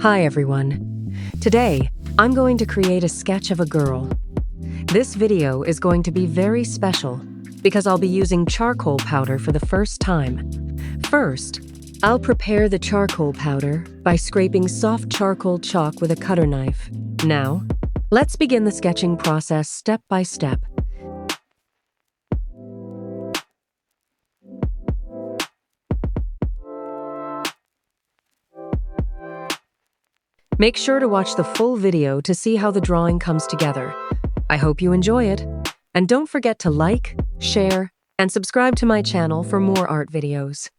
Hi everyone. Today, I'm going to create a sketch of a girl. This video is going to be very special because I'll be using charcoal powder for the first time. First, I'll prepare the charcoal powder by scraping soft charcoal chalk with a cutter knife. Now, let's begin the sketching process step by step. Make sure to watch the full video to see how the drawing comes together. I hope you enjoy it. And don't forget to like, share, and subscribe to my channel for more art videos.